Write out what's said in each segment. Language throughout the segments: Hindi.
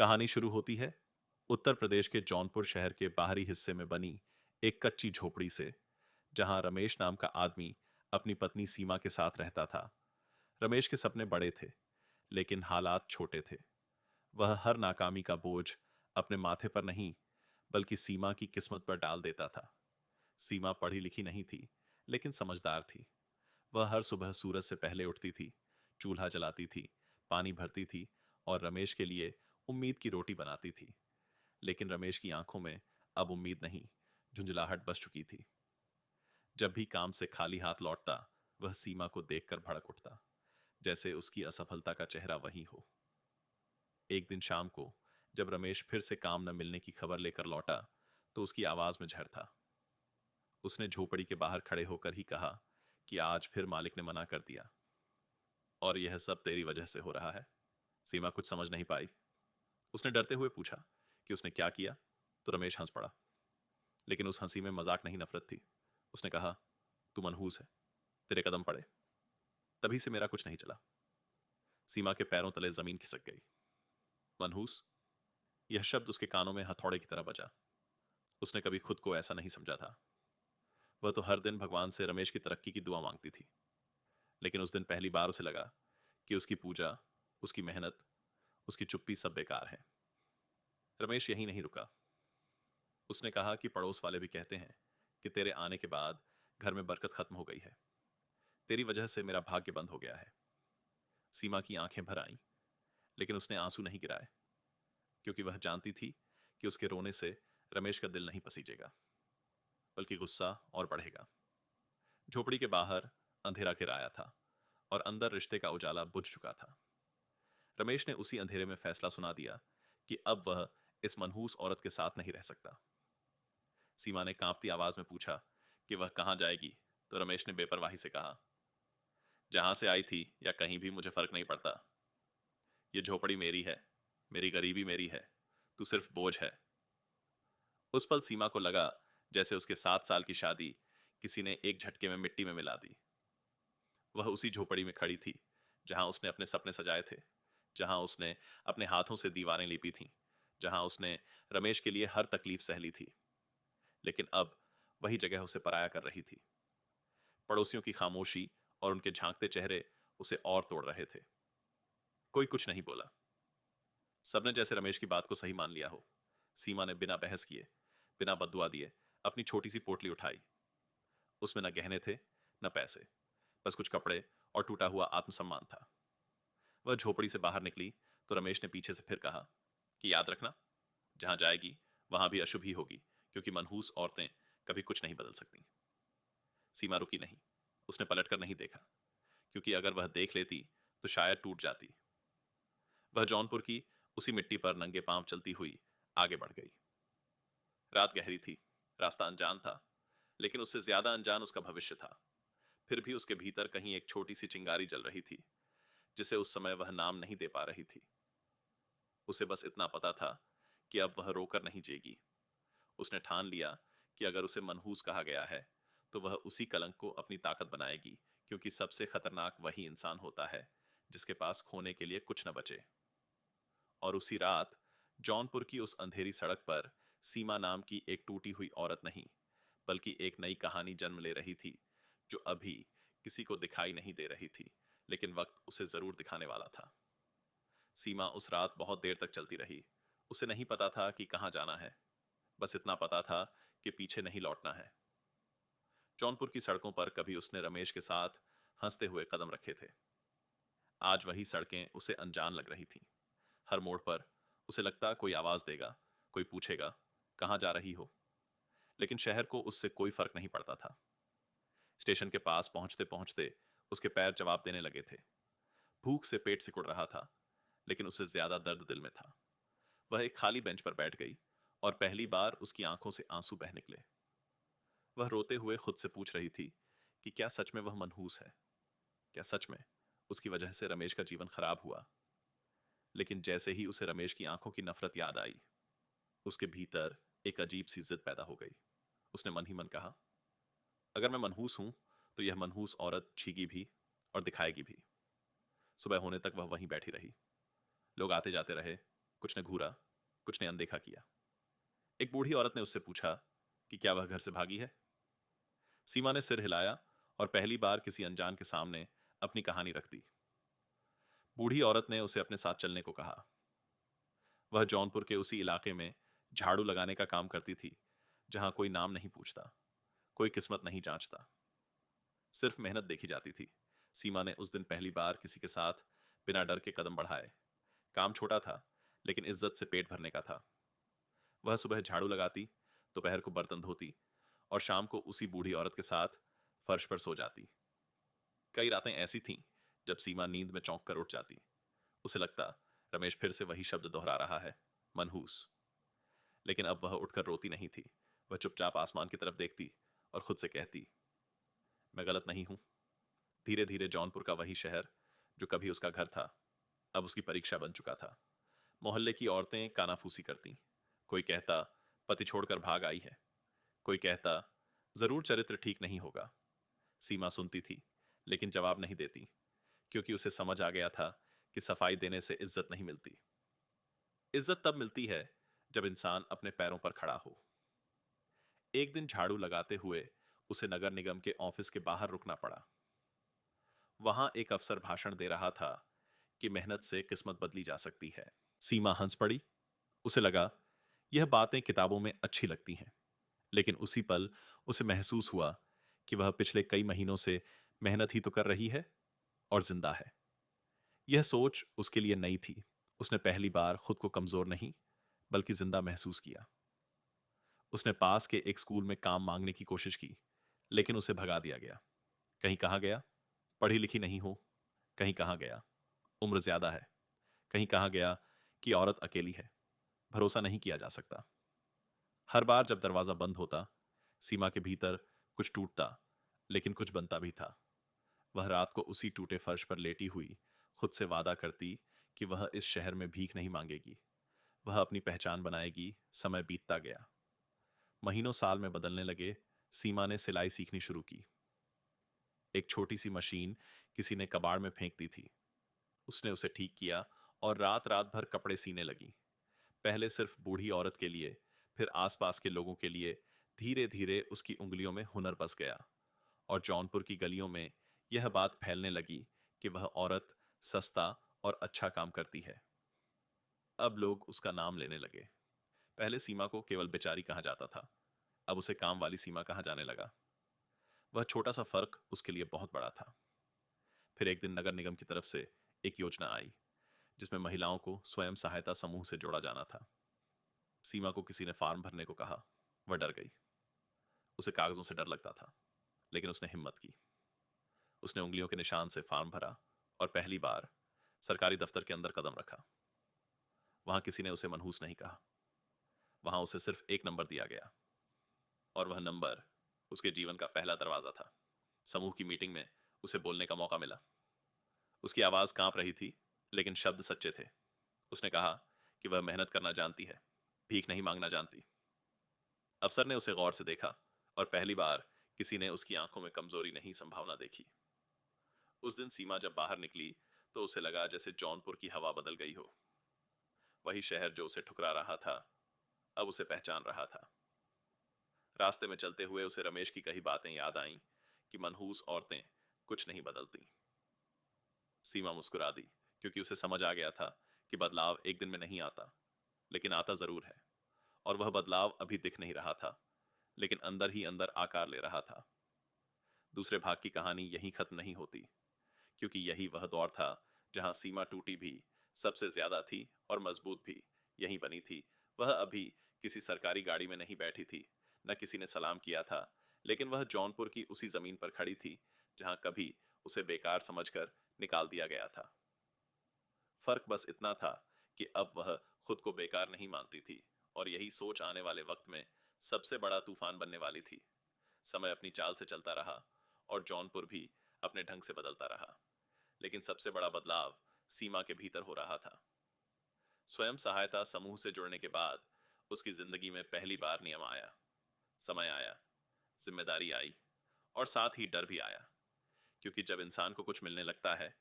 कहानी शुरू होती है उत्तर प्रदेश के जौनपुर शहर के बाहरी हिस्से में बनी एक कच्ची झोपड़ी से, जहां रमेश नाम का आदमी अपनी पत्नी सीमा के साथ रहता था। रमेश के सपने बड़े थे, लेकिन हालात छोटे थे। वह हर नाकामी का बोझ अपने माथे पर नहीं, बल्कि सीमा की किस्मत पर डाल देता था। सीमा पढ़ी लिखी नहीं थी, लेकिन समझदार थी। वह हर सुबह सूरज से पहले उठती थी, चूल्हा जलाती थी, पानी भरती थी और रमेश के लिए उम्मीद की रोटी बनाती थी। लेकिन रमेश की आंखों में अब उम्मीद नहीं, झुंझलाहट बस चुकी थी। जब भी काम से खाली हाथ लौटता, वह सीमा को देखकर भड़क उठता, जैसे उसकी असफलता का चेहरा वही हो। एक दिन शाम को जब रमेश फिर से काम न मिलने की खबर लेकर लौटा, तो उसकी आवाज में झड़ था। उसने झोपड़ी के बाहर खड़े होकर ही कहा कि आज फिर मालिक ने मना कर दिया, और यह सब तेरी वजह से हो रहा है। सीमा कुछ समझ नहीं पाई। उसने डरते हुए पूछा कि उसने क्या किया, तो रमेश हंस पड़ा, लेकिन उस हंसी में मजाक नहीं, नफरत थी। उसने कहा, तू मनहूस है, तेरे कदम पड़े, तभी से मेरा कुछ नहीं चला। सीमा के पैरों तले जमीन खिसक गई। मनहूस, यह शब्द उसके कानों में हथौड़े की तरह बजा। उसने कभी खुद को ऐसा नहीं समझा था। वह तो हर दिन भगवान से रमेश की तरक्की की दुआ मांगती थी, लेकिन उस दिन पहली बार उसे लगा कि उसकी पूजा, उसकी मेहनत, उसकी चुप्पी सब बेकार है। रमेश यहीं नहीं रुका। उसने कहा कि पड़ोस वाले भी कहते हैं कि तेरे आने के बाद घर में बरकत खत्म हो गई है। तेरी वजह से मेरा भाग्य बंद हो गया है। सीमा की आंखें भर आईं, लेकिन उसने आंसू नहीं गिराए, क्योंकि वह जानती थी कि उसके रोने से रमेश का दिल नहीं पसीजेगा, बल्कि गुस्सा और बढ़ेगा। झोपड़ी के बाहर अंधेरा घिर आया था और अंदर रिश्ते का उजाला बुझ चुका था। रमेश ने उसी अंधेरे में फैसला सुना दिया कि अब वह इस मनहूस औरत के साथ नहीं रह सकता। सीमा ने कांपती आवाज में पूछा कि वह कहाँ जाएगी, तो रमेश ने बेपरवाही से कहा, जहां से आई थी या कहीं भी मुझे फर्क नहीं पड़ता। ये झोपड़ी मेरी है, मेरी गरीबी मेरी है, तू सिर्फ बोझ है। उस पल सीमा को लगा जैसे उसके 7 साल की शादी किसी ने एक झटके में मिट्टी में मिला दी। वह उसी झोपड़ी में खड़ी थी जहां उसने अपने सपने सजाए थे, जहां उसने अपने हाथों से दीवारें लीपी थीं, जहां उसने रमेश के लिए हर तकलीफ सह ली थी। लेकिन अब वही जगह उसे पराया कर रही थी। पड़ोसियों की खामोशी और उनके झांकते चेहरे उसे और तोड़ रहे थे। कोई कुछ नहीं बोला। सबने जैसे रमेश की बात को सही मान लिया हो। सीमा ने बिना बहस किए, बिना बद्दुआ दिए अपनी छोटी सी पोटली उठाई। उसमें न गहने थे, न पैसे, बस कुछ कपड़े और टूटा हुआ आत्मसम्मान था। वह झोपड़ी से बाहर निकली तो रमेश ने पीछे से फिर कहा कि याद रखना, जहां जाएगी वहां भी अशुभ ही होगी, क्योंकि मनहूस औरतें कभी कुछ नहीं बदल सकती। सीमा रुकी नहीं। उसने पलटकर नहीं देखा, क्योंकि अगर वह देख लेती तो शायद टूट जाती। वह जौनपुर की उसी मिट्टी पर नंगे पांव चलती हुई आगे बढ़ गई। रात गहरी थी, रास्ता अनजान था, लेकिन उससे ज्यादा अनजान उसका भविष्य था। फिर भी उसके भीतर कहीं एक छोटी सी चिंगारी जल रही थी, जिसे उस समय वह नाम नहीं दे पा रही थी। उसे बस इतना पता था कि अब वह रोकर नहीं जिएगी। उसने ठान लिया कि अगर उसे मनहूस कहा गया है, तो वह उसी कलंक को अपनी ताकत बनाएगी, क्योंकि सबसे खतरनाक वही इंसान होता है जिसके पास खोने के लिए कुछ न बचे। और उसी रात जौनपुर की उस अंधेरी सड़क पर सीमा नाम की एक टूटी हुई औरत नहीं, बल्कि एक नई कहानी जन्म ले रही थी, जो अभी किसी को दिखाई नहीं दे रही थी, लेकिन वक्त उसे जरूर दिखाने वाला था। सीमा उस रात बहुत देर तक चलती रही। उसे नहीं पता था कि कहाँ जाना है, बस इतना पता था कि पीछे नहीं लौटना है। जौनपुर की सड़कों पर कभी उसने रमेश के साथ हंसते हुए कदम रखे थे। आज वही सड़कें उसे अनजान लग रही थीं। हर मोड़ पर उसे लगता कोई आवाज देगा, कोई पूछेगा, कहाँ जा रही हो। लेकिन शहर को उससे कोई फर्क नहीं पड़ता था। स्टेशन के पास पहुंचते पहुंचते उसके पैर जवाब देने लगे थे। भूख से पेट सिकुड़ रहा था, लेकिन उससे ज्यादा दर्द दिल में था। वह एक खाली बेंच पर बैठ गई और पहली बार उसकी आंखों से आंसू बह निकले। वह रोते हुए खुद से पूछ रही थी कि क्या सच में वह मनहूस है? क्या सच में उसकी वजह से रमेश का जीवन खराब हुआ? लेकिन जैसे ही उसे रमेश की आंखों की नफरत याद आई, उसके भीतर एक अजीब सी जिद पैदा हो गई। उसने मन ही मन कहा, अगर मैं मनहूस हूं, तो यह मनहूस औरत छीगी भी और दिखाएगी भी। सुबह होने तक वह वहीं बैठी रही। लोग आते जाते रहे, कुछ ने घूरा, कुछ ने अनदेखा किया। एक बूढ़ी औरत ने उससे पूछा कि क्या वह घर से भागी है। सीमा ने सिर हिलाया और पहली बार किसी अनजान के सामने अपनी कहानी रख दी। बूढ़ी औरत ने उसे अपने साथ चलने को कहा। वह जौनपुर के उसी इलाके में झाड़ू लगाने का काम करती थी जहां कोई नाम नहीं पूछता, कोई किस्मत नहीं जांचता, सिर्फ मेहनत देखी जाती थी। सीमा ने उस दिन पहली बार किसी के साथ बिना डर के कदम बढ़ाए। काम छोटा था, लेकिन इज्जत से पेट भरने का था। वह सुबह झाड़ू लगाती, दोपहर को बर्तन धोती और शाम को उसी बूढ़ी औरत के साथ फर्श पर सो जाती। कई रातें ऐसी थीं जब सीमा नींद में चौंक कर उठ जाती। उसे लगता रमेश फिर से वही शब्द दोहरा रहा है, मनहूस। लेकिन अब वह उठकर रोती नहीं थी। वह चुपचाप आसमान की तरफ देखती और खुद से कहती, मैं गलत नहीं हूं। धीरे धीरे जौनपुर का वही शहर जो कभी उसका घर था, अब उसकी परीक्षा बन चुका था। मोहल्ले की औरतें कानाफूसी करती। कोई कहता पति छोड़कर भाग आई है, कोई कहता जरूर चरित्र ठीक नहीं होगा। सीमा सुनती थी, लेकिन जवाब नहीं देती, क्योंकि उसे समझ आ गया था कि सफाई देने से इज्जत नहीं मिलती। इज्जत तब मिलती है जब इंसान अपने पैरों पर खड़ा हो। एक दिन झाड़ू लगाते हुए उसे नगर निगम के ऑफिस के बाहर रुकना पड़ा। वहां एक अफसर भाषण दे रहा था कि मेहनत से किस्मत बदली जा सकती है। सीमा हंस पड़ी। उसे लगा यह बातें किताबों में अच्छी लगती हैं, लेकिन उसी पल उसे महसूस हुआ कि वह पिछले कई महीनों से मेहनत ही तो कर रही है और जिंदा है। यह सोच उसके लिए नई थी। उसने पहली बार खुद को कमजोर नहीं, बल्कि जिंदा महसूस किया। उसने पास के एक स्कूल में काम मांगने की कोशिश की, लेकिन उसे भगा दिया गया। कहीं कहा गया पढ़ी लिखी नहीं हो, कहीं कहा गया उम्र ज्यादा है, कहीं कहा गया कि औरत अकेली है, भरोसा नहीं किया जा सकता। हर बार जब दरवाजा बंद होता, सीमा के भीतर कुछ टूटता, लेकिन कुछ बनता भी था। वह रात को उसी टूटे फर्श पर लेटी हुई खुद से वादा करती कि वह इस शहर में भीख नहीं मांगेगी, वह अपनी पहचान बनाएगी। समय बीतता गया, महीनों साल में बदलने लगे। सीमा ने सिलाई सीखनी शुरू की। एक छोटी सी मशीन किसी ने कबाड़ में फेंक दी थी। उसने उसे ठीक किया और रात रात भर कपड़े सीने लगी। पहले सिर्फ बूढ़ी औरत के लिए, फिर आसपास के लोगों के लिए। धीरे धीरे उसकी उंगलियों में हुनर बस गया और जौनपुर की गलियों में यह बात फैलने लगी कि वह औरत सस्ता और अच्छा काम करती है। अब लोग उसका नाम लेने लगे। पहले सीमा को केवल बेचारी कहा जाता था, अब उसे काम वाली सीमा कहा जाने लगा। वह छोटा सा फर्क उसके लिए बहुत बड़ा था। फिर एक दिन नगर निगम की तरफ से एक योजना आई जिसमें महिलाओं को स्वयं सहायता समूह से जोड़ा जाना था। सीमा को किसी ने फॉर्म भरने को कहा। वह डर गई। उसे कागजों से डर लगता था, लेकिन उसने हिम्मत की। उसने उंगलियों के निशान से फॉर्म भरा और पहली बार सरकारी दफ्तर के अंदर कदम रखा। वहां किसी ने उसे मनहूस नहीं कहा। वहां उसे सिर्फ एक नंबर दिया गया, और वह नंबर उसके जीवन का पहला दरवाजा था। समूह की मीटिंग में उसे बोलने का मौका मिला। उसकी आवाज कांप रही थी, लेकिन शब्द सच्चे थे। उसने कहा कि वह मेहनत करना जानती है, भीख नहीं मांगना जानती। अफसर ने उसे गौर से देखा और पहली बार किसी ने उसकी आंखों में कमजोरी नहीं, संभावना देखी। उस दिन सीमा जब बाहर निकली तो उसे लगा जैसे जौनपुर की हवा बदल गई हो। वही शहर जो उसे ठुकरा रहा था, अब उसे पहचान रहा था। रास्ते में चलते हुए उसे रमेश की कही बातें याद आईं कि मनहूस औरतें कुछ नहीं बदलती। सीमा मुस्कुरा दी, क्योंकि उसे समझ आ गया था कि बदलाव एक दिन में नहीं आता, लेकिन आता जरूर है। और वह बदलाव अभी दिख नहीं रहा था, लेकिन अंदर ही अंदर आकार ले रहा था। दूसरे भाग की कहानी यहीं खत्म नहीं होती, क्योंकि यही वह दौर था जहां सीमा टूटी भी, सबसे ज्यादा थी और मजबूत भी, यहीं बनी थी। वह अभी किसी सरकारी गाड़ी में नहीं बैठी थी, न किसी ने सलाम किया था, लेकिन वह जौनपुर की उसी जमीन पर खड़ी थी जहां कभी उसे बेकार समझकर निकाल दिया गया था। फर्क बस इतना था कि अब वह खुद को बेकार नहीं मानती थी, और यही सोच आने वाले वक्त में सबसे बड़ा तूफान बनने वाली थी। समय अपनी चाल से चलता रहा और जौनपुर भी अपने ढंग से बदलता रहा, लेकिन सबसे बड़ा बदलाव सीमा के भीतर हो रहा था। स्वयं सहायता समूह से जुड़ने के बाद उसकी जिंदगी में पहली बार नियम आया, समय आया, जिम्मेदारी आई, और साथ ही डर भी आया। क्योंकि जब इंसान को कुछ मिलने लगता है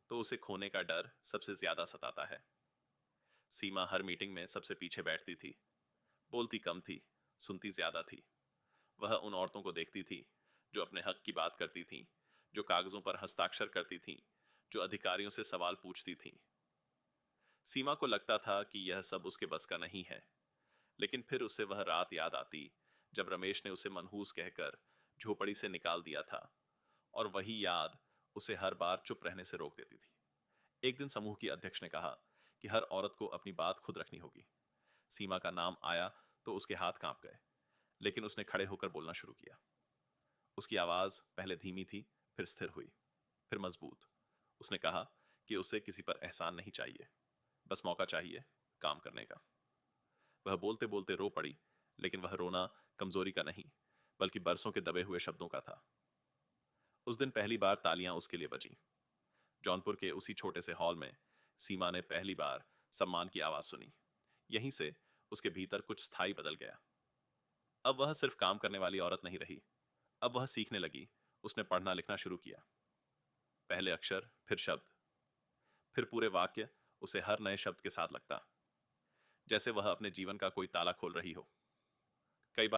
तो उसे खोने का डर सबसे ज्यादा सताता है। सीमा हर मीटिंग में सबसे पीछे बैठती थी। बोलती कम थी, सुनती ज्यादा थी। वह उन औरतों को देखती थी जो अपने हक की बात करती थीं, जो कागजों पर हस्ताक्षर करती थीं, जो अधिकारियों से सवाल पूछती थीं। सीमा को लगता था कि यह सब उसके बस का नहीं है, लेकिन फिर उसे वह रात याद आती जब रमेश ने उसे मनहूस कहकर झोपड़ी से निकाल दिया था, और वही याद उसे हर बार चुप रहने से रोक देती थी। एक दिन समूह की अध्यक्ष ने कहा कि हर औरत को अपनी बात खुद रखनी होगी। सीमा का नाम आया तो उसके हाथ कांप गए, लेकिन उसने खड़े होकर बोलना शुरू किया। उसकी आवाज पहले धीमी थी, फिर स्थिर हुई, फिर मजबूत। उसने कहा कि उसे किसी पर एहसान नहीं चाहिए, बस मौका चाहिए काम करने का। वह बोलते बोलते रो पड़ी, लेकिन वह रोना कमजोरी का नहीं, बल्कि बरसों के दबे हुए शब्दों का था। उस दिन पहली बार तालियां उसके लिए बजीं। जौनपुर के उसी छोटे से हॉल में सीमा ने पहली बार सम्मान की आवाज सुनी। यहीं से उसके भीतर कुछ स्थायी बदल गया। अब वह सिर्फ काम करने वाली औरत नहीं रही, अब वह सीखने लगी। उसने पढ़ना लिखना शुरू किया। पहले अक्षर, फिर शब्द, फिर पूरे वाक्य। उसे हर नए शब्द के साथ लगता जैसे वह अपने जीवन का कोई ताला खोल रही हो।